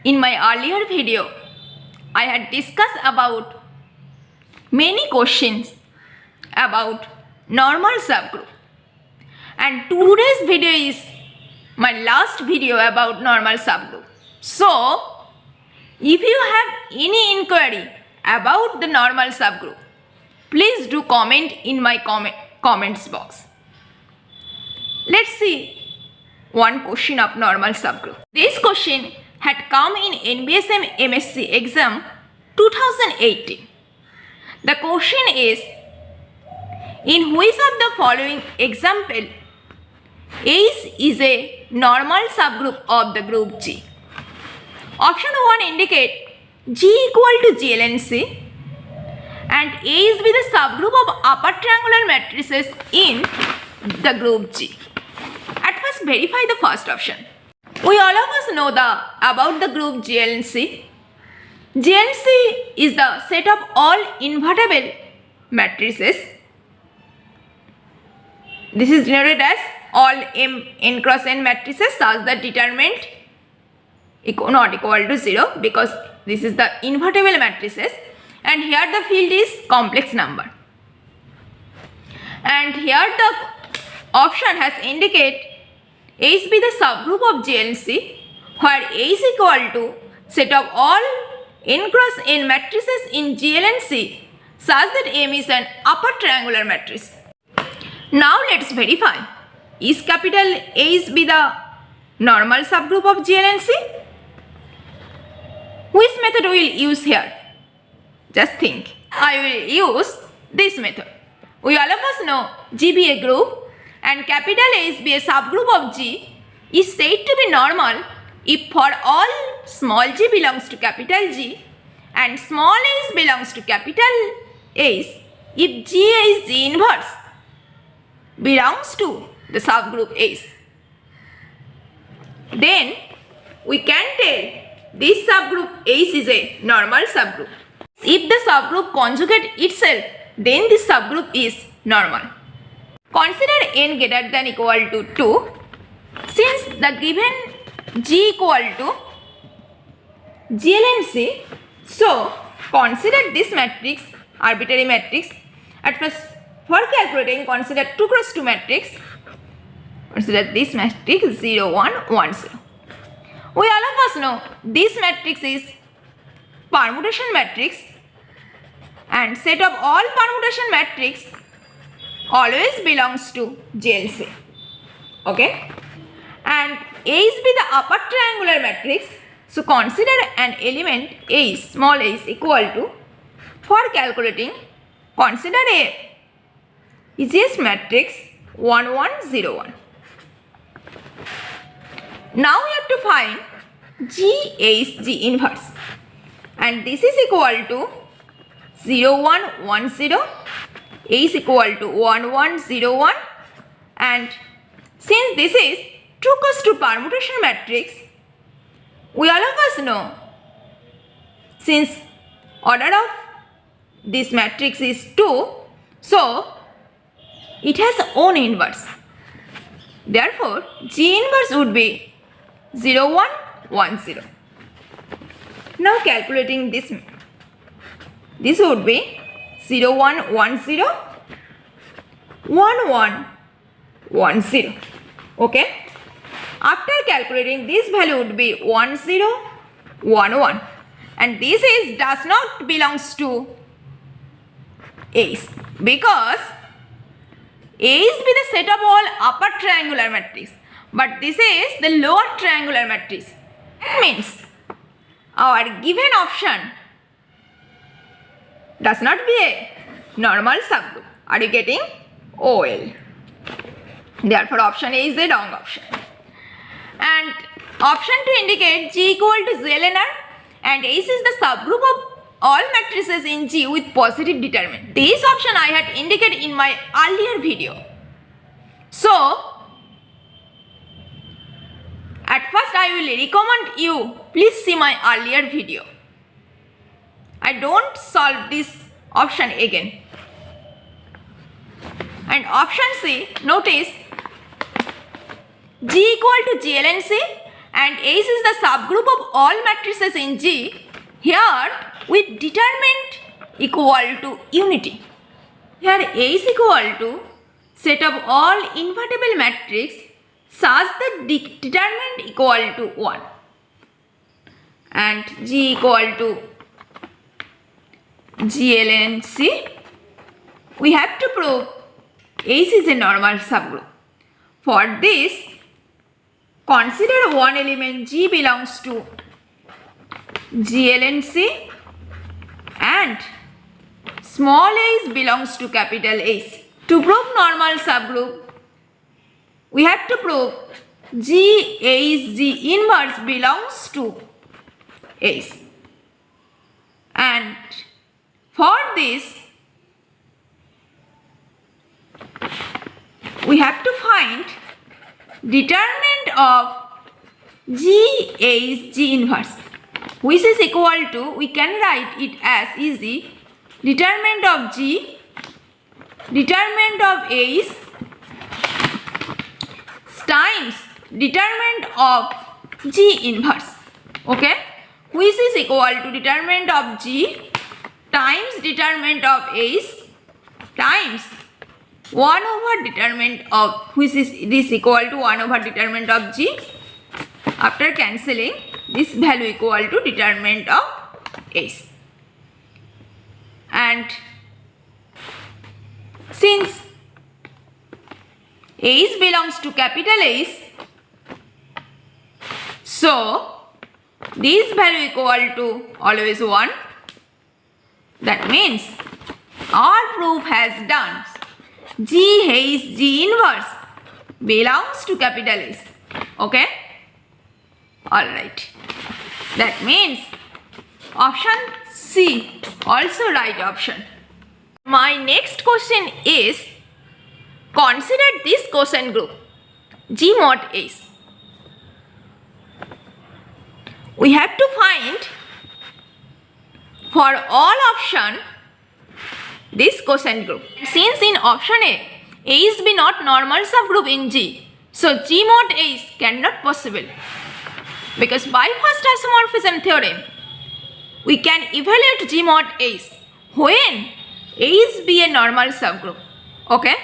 In my earlier video, I had discussed about many questions about normal subgroup, and today's video is my last video about normal subgroup. So, if you have any inquiry about the normal subgroup, please do comment in my comments box. Let's see one question of normal subgroup. This question had come in NBSM MSc exam 2018. The question is, in which of the following example H is a normal subgroup of the group G? Option 1 indicate G equal to GLNC and A is be the subgroup of upper triangular matrices in the group G. At first, verify the first option. We all of us know about the group GLNC. GLNC is the set of all invertible matrices. This is denoted as all n cross n matrices such that determinant not equal to 0, because this is the invertible matrices, and here the field is complex number. And here the option has indicate H be the subgroup of GLNC, where A is equal to set of all n cross n matrices in GLNC such that M is an upper triangular matrix. Now let's verify. Is capital H be the normal subgroup of GLNC? Which method we will use here? Just think. I will use this method. We all of us know G be a group and capital H be a subgroup of G is said to be normal if for all small g belongs to capital G and small h belongs to capital H, if G is G inverse belongs to the subgroup H. Then we can tell this subgroup H is a normal subgroup. If the subgroup conjugate itself, then this subgroup is normal. Consider n greater than equal to 2. Since the given G equal to GLNC, so consider this matrix, arbitrary matrix. At first, for calculating, consider 2 cross 2 matrix. Consider this matrix 0, 1, 1, 0. We all of us know this matrix is permutation matrix, and set of all permutation matrix always belongs to GLC. Okay? And A is be the upper triangular matrix. So consider an element A, small a is equal to, for calculating, consider a easiest matrix 1, 1, 0, 1. Now we have to find G H G inverse, and this is equal to 0, 1, 1, 0, A is equal to 1, 1, 0, 1, and since this is 2 cross 2 permutation matrix, we all of us know since order of this matrix is 2, so it has own inverse. Therefore, G inverse would be 0, 1, 1, 0. Now calculating this would be 0, 1, 1, 0, 1, 1, 1, 0. Okay. After calculating, this value would be 1, 0, 1, 1. And this is does not belongs to A's, because A is be the set of all upper triangular matrix, but this is the lower triangular matrix. That means our given option does not be a normal subgroup. Are you getting? OL. Therefore, option A is the wrong option. And option 2 indicate G equal to ZLNR and H is the subgroup of all matrices in G with positive determinant. This option I had indicated in my earlier video. So, at first I will recommend you, please see my earlier video. I don't solve this option again. And option C, notice G equal to GLNC and H is the subgroup of all matrices in G, here with determinant equal to unity. Here A is equal to set of all invertible matrix such that determinant equal to 1 and G equal to G ln C. We have to prove H is a normal subgroup. For this, consider one element G belongs to G ln C and small h belongs to capital H. To prove normal subgroup, we have to prove G H G inverse belongs to H. And for this, we have to find determinant of G H G inverse, which is equal to, we can write it as easy, determinant of G, determinant of H times determinant of G inverse, okay, which is equal to determinant of G times determinant of H times 1 over determinant of, which is this equal to 1 over determinant of G. After cancelling, this value equal to determinant of H. And since H belongs to capital H, so this value equal to always 1. That means our proof has done. G H G inverse belongs to capital H. Okay? Alright. That means option C also right option. My next question is, consider this quotient group G mod H. We have to find for all option this quotient group. Since in option A, H be not normal subgroup in G, so G mod H cannot possible. Because by first isomorphism theorem, we can evaluate G mod H when H be a normal subgroup. Okay?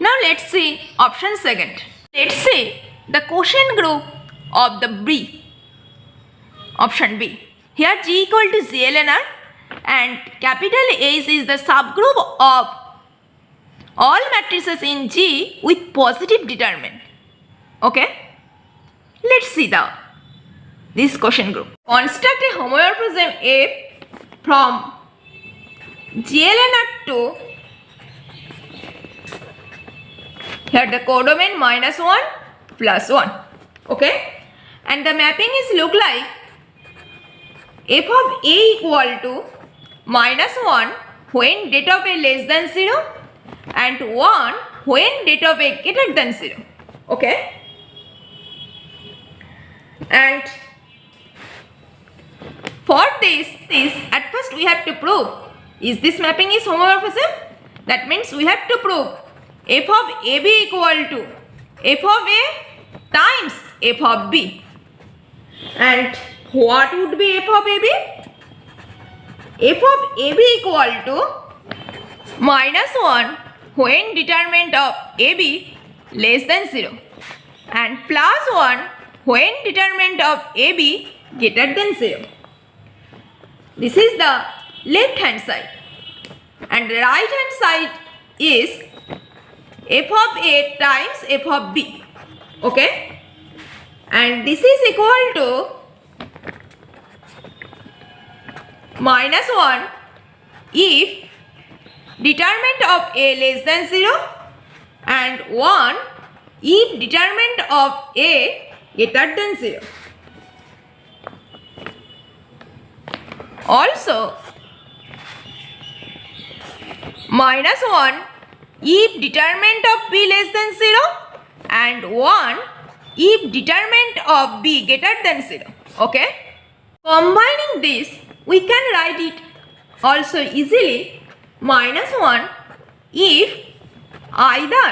Now let's see option second. Let's see the quotient group of the B. Option B. Here G equal to G ln R and capital H is the subgroup of all matrices in G with positive determinant. Okay? Let's see this quotient group. Construct a homomorphism F from G ln R to, here the codomain -1 +1. Okay? And the mapping is look like f of A equal to -1 when data of A less than 0 and 1 when data of A greater than 0. Okay? And for this at first we have to prove is this mapping is homomorphism. That means we have to prove f of AB equal to f of A times f of B. And what would be f of AB? F of AB equal to -1 when determinant of AB less than 0 and +1 when determinant of AB greater than 0. This is the left hand side and the right hand side is f of A times f of B. Okay? And this is equal to -1 if determinant of A less than 0 and 1 if determinant of A greater than 0. Also -1 if determinant of B less than 0 and 1 if determinant of B greater than 0. Okay? Combining this, we can write it also easily -1 if either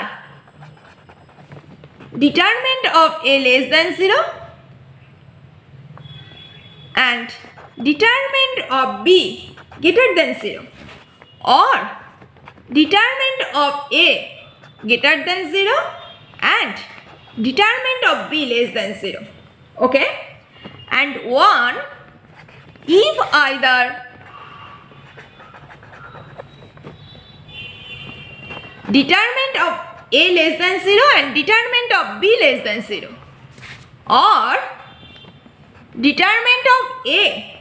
determinant of A less than 0 and determinant of B greater than 0, or determinant of A greater than 0 and determinant of B less than 0. Okay? And 1 if either determinant of A less than 0 and determinant of B less than 0, or determinant of A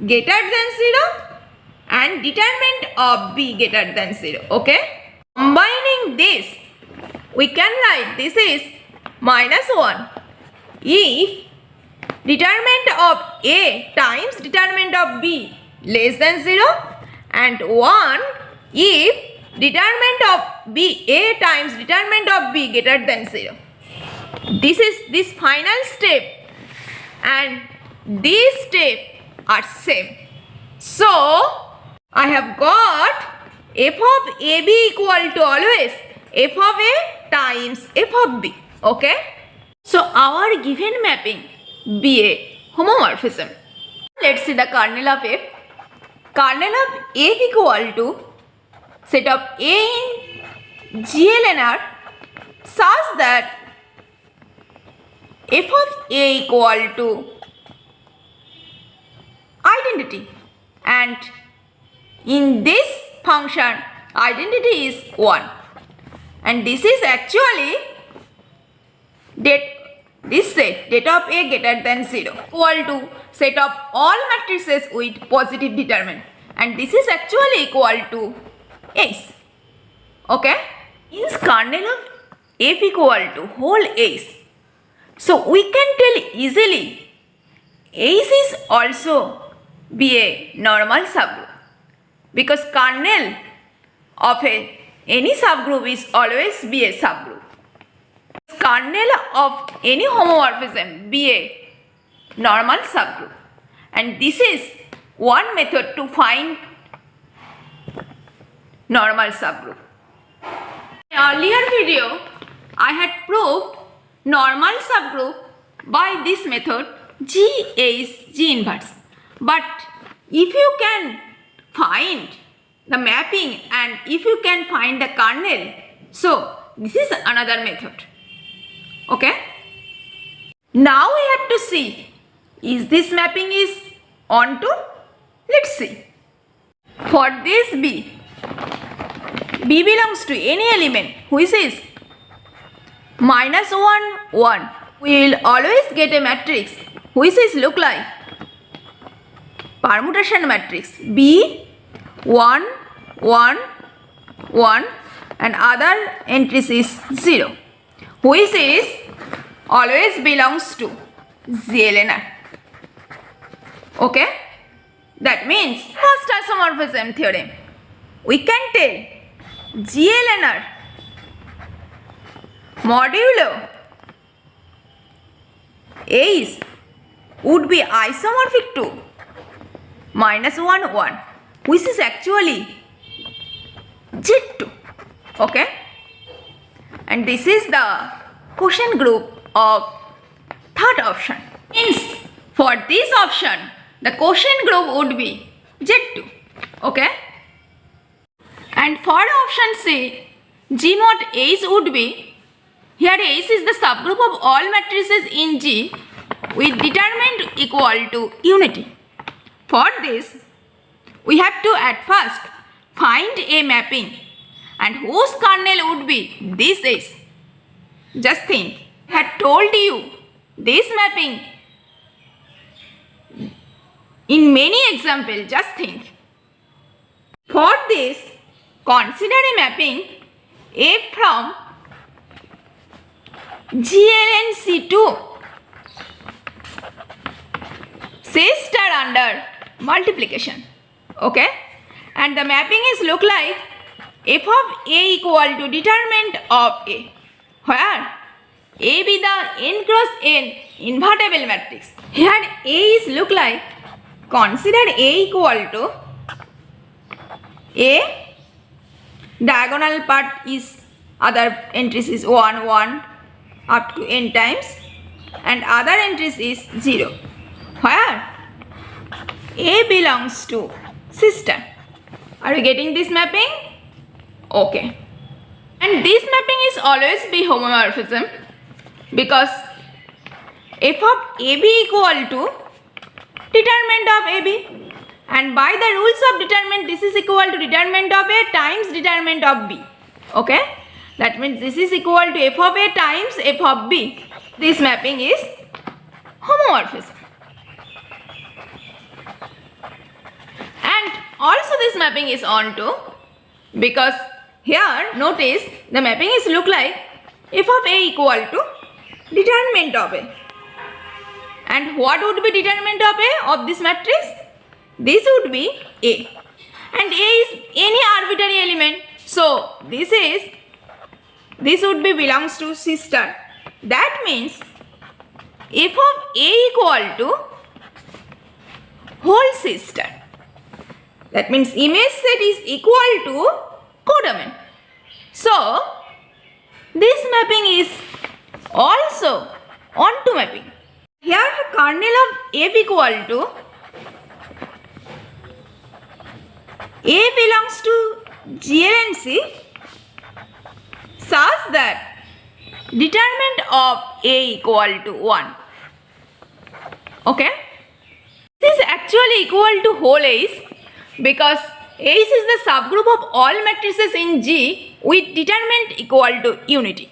greater than 0 and determinant of B greater than 0. Okay? Combining this, we can write this is -1 if determinant of A times determinant of B less than 0 and 1 if determinant of B A times determinant of B greater than 0. This is this final step and these steps are same. So I have got f of AB equal to always f of A times f of B. Okay? So our given mapping BA homomorphism. Let's see the kernel of F. Kernel of F equal to set of A in GLNR such that f of A equal to identity, and in this function identity is 1, and this is actually this set data of A greater than 0 equal to set of all matrices with positive determinant, and this is actually equal to Ace. Okay? Means kernel of F equal to whole Ace. So we can tell easily Ace is also be a normal subgroup, because kernel of any subgroup is always be a subgroup. Kernel of any homomorphism be a normal subgroup, and this is one method to find normal subgroup. In earlier video I had proved normal subgroup by this method G is G inverse, but if you can find the mapping and if you can find the kernel, so this is another method. Okay? Now we have to see, is this mapping is onto? Let's see. For this B belongs to any element which is -1 1, we will always get a matrix which is look like permutation matrix B 1 1 1 and other entries is 0, which is always belongs to GLNR. Okay? That means first isomorphism theorem, we can tell GLNR modulo Ace would be isomorphic to -1 1, which is actually Z2. Okay? And this is the quotient group of third option. Means for this option the quotient group would be Z2. Okay? And for option C, G mod Ace would be, here Ace is the subgroup of all matrices in G with determinant equal to unity. For this, we have to at first find a mapping, and whose kernel would be this Ace. Just think, I had told you this mapping in many examples. Just think. For this, consider a mapping F from GLNC2 C star under multiplication. Okay? And the mapping is look like f of A equal to determinant of A, where A be the n cross n invertible matrix. Here A is look like, consider A equal to A, diagonal part is other entries is 1 1 up to n times and other entries is 0, where A belongs to sister. Are you getting this mapping? Okay. And this mapping is always be homomorphism because f of AB equal to determinant of AB, and by the rules of determinant this is equal to determinant of A times determinant of B. Okay, that means this is equal to f of A times f of B. This mapping is homomorphism. And also this mapping is onto because here notice the mapping is look like f of A equal to determinant of A. And what would be determinant of A of this matrix? This would be A. And A is any arbitrary element. So this would be belongs to sister. That means f of A equal to whole sister. That means image set is equal to codomain. So this mapping is also onto mapping. Here the kernel of F equal to A belongs to GLNC such that determinant of A equal to 1. Okay? This is actually equal to whole A's because A's is the subgroup of all matrices in G with determinant equal to unity.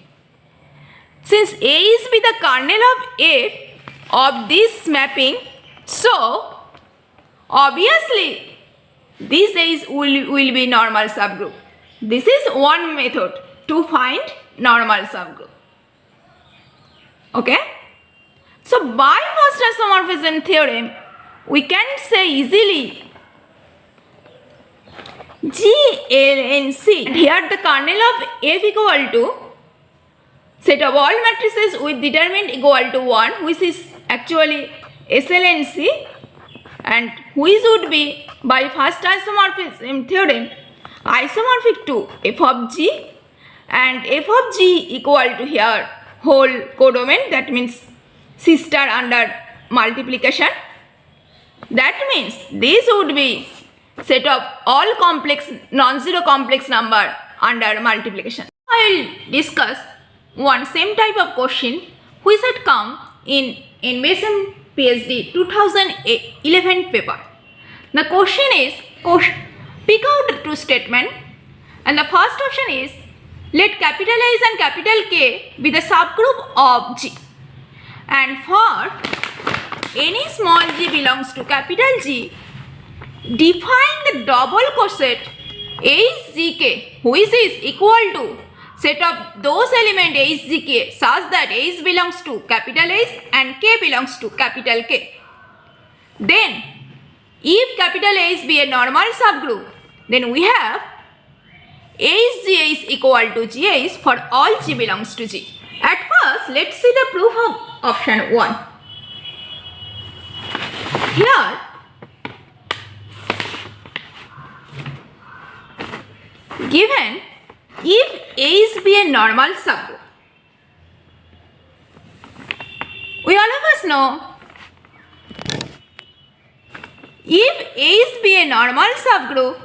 Since A is be the kernel of F of this mapping, so obviously this A's will be normal subgroup. This is one method to find normal subgroup. Okay? So by first isomorphism theorem, we can say easily GLNC. And here the kernel of F equal to set of all matrices with determinant equal to 1, which is actually SLNC, and which would be by first isomorphism theorem isomorphic to f of g, and f of g equal to here whole codomain, that means sister under multiplication. That means this would be set of all complex non-zero complex number under multiplication. I will discuss one same type of question which had come in NBSM PhD 2011 paper. The question is, pick out two statements, and the first option is let capital H and capital K be the subgroup of G, and for any small g belongs to capital G, define the double coset HGK which is equal to set of those element HGK such that H belongs to capital H and K belongs to capital K. Then if capital H be a normal subgroup, then we have HGH equal to GH for all G belongs to G. At first, let's see the proof of option 1. Here, given if A is be a normal subgroup, we all of us know if A is be a normal subgroup,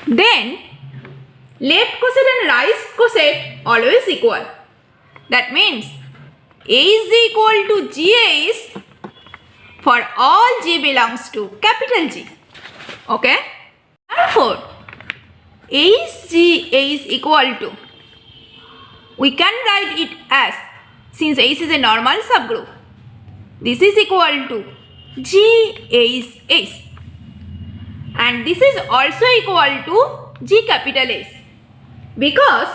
then left coset and right coset always equal. That means A is equal to GH for all G belongs to capital G. Okay? Therefore, HG is equal to, we can write it as, since H is a normal subgroup, this is equal to G H H, and this is also equal to G capital H, because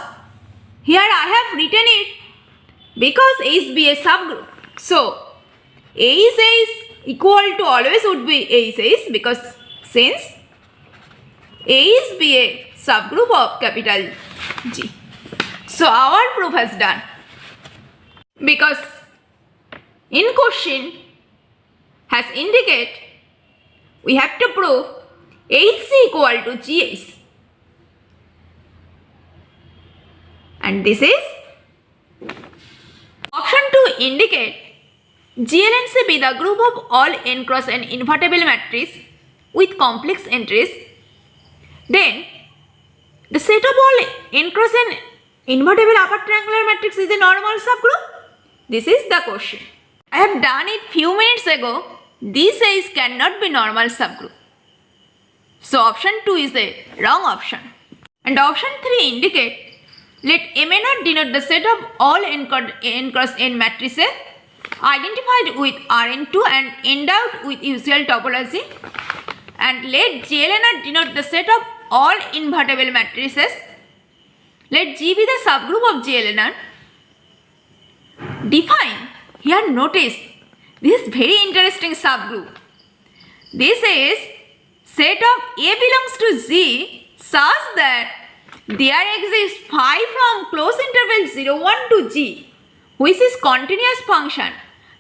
here I have written it because H be a subgroup. So H is equal to always would be H H, because since A is be a subgroup of capital G. So our proof has done, because in question has indicate we have to prove HC equal to GH. and this is option 2 indicate GLNC be the group of all n cross n invertible matrix with complex entries. Then the set of all n cross n invertible upper triangular matrix is a normal subgroup. This is the question. I have done it few minutes ago. This says cannot be normal subgroup. So option 2 is the wrong option. And option 3 indicate let MN0 denote the set of all n cross n matrices identified with Rn2 and endowed with usual topology, and let GLNR denote the set of all invertible matrices. Let G be the subgroup of GLNR. Define. Here notice this very interesting subgroup. This is set of A belongs to G such that there exists phi from close interval 0, 1 to G, which is continuous function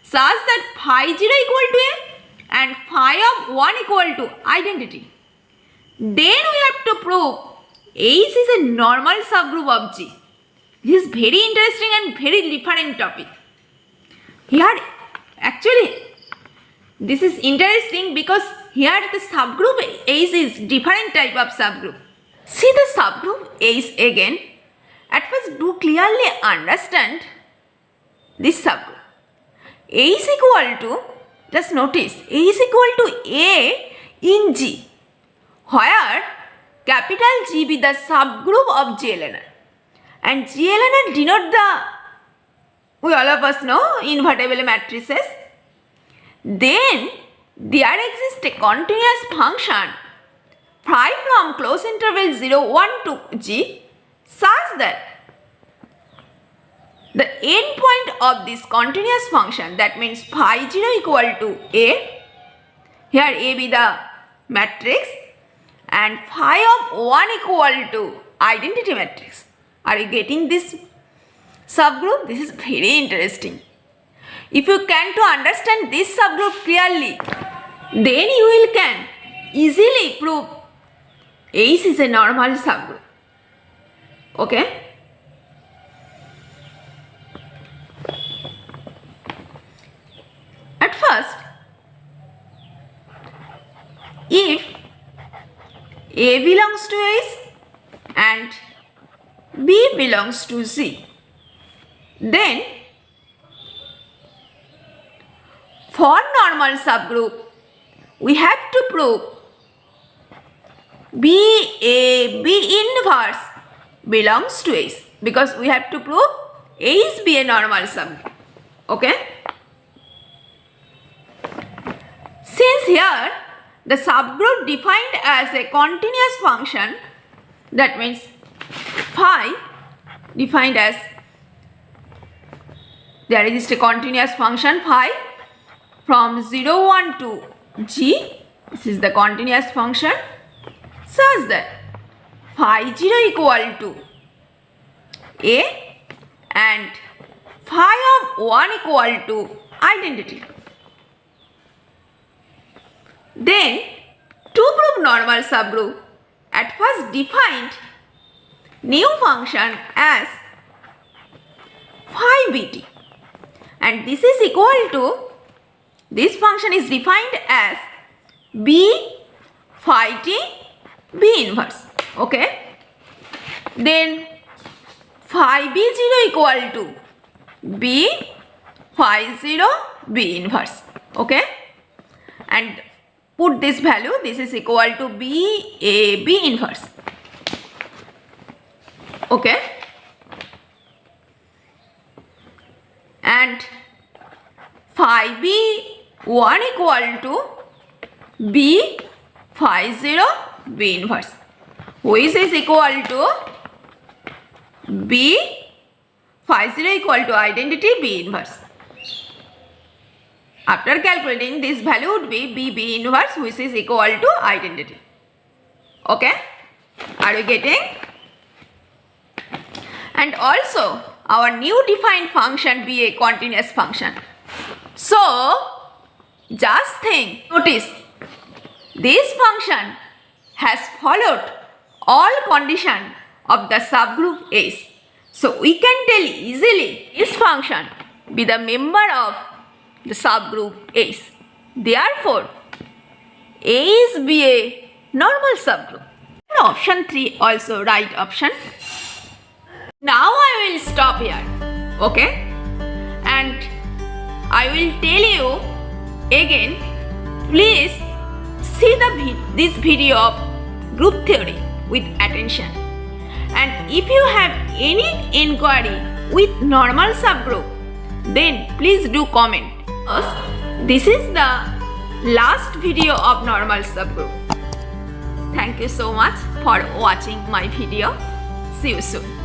such that phi 0 equal to A and phi of 1 equal to identity. Then we have to prove H is a normal subgroup of G. This is very interesting and very different topic. Here actually this is interesting because here the subgroup H is different type of subgroup. See the subgroup H again. At first do clearly understand this subgroup. H equal to, just notice, H equal to A in G, where capital G be the subgroup of GLNR, and GLNR denote the, we all of us know, invertible matrices. Then there exists a continuous function phi from close interval 0, 1 to G such that the endpoint of this continuous function, that means phi 0 equal to A, here A be the matrix and phi of 1 equal to identity matrix. Are you getting this subgroup? This is very interesting. If you can to understand this subgroup clearly, then you will can easily prove H is a normal subgroup. Okay? At first, if A belongs to H and B belongs to Z, then for normal subgroup we have to prove B inverse belongs to H, because we have to prove H be a normal subgroup. Okay? Since here the subgroup defined as a continuous function, that means phi defined as, there is a continuous function phi from 0, 1 to G, this is the continuous function, such that phi 0 equal to A and phi of 1 equal to identity. Then to prove normal subgroup, at first defined new function as phi bt, and this is equal to, this function is defined as B phi t B inverse. Okay? Then phi b0 equal to B phi 0 B inverse. Okay? And put this value, this is equal to B A B inverse. Okay? And phi b1 equal to B phi 0 B inverse, which is equal to B phi 0 equal to identity B inverse. After calculating, this value would be B inverse, which is equal to identity. Okay? Are you getting? And also our new defined function be a continuous function. So just think, notice this function has followed all condition of the subgroup S. So we can tell easily this function be the member of the subgroup S. Therefore, A is be a normal subgroup. Option 3 also right option. Now I will stop here, okay? And I will tell you again, please see this video of group theory with attention. And if you have any inquiry with normal subgroup, then please do comment. This is the last video of normal subgroup. Thank you so much for watching my video. See you soon.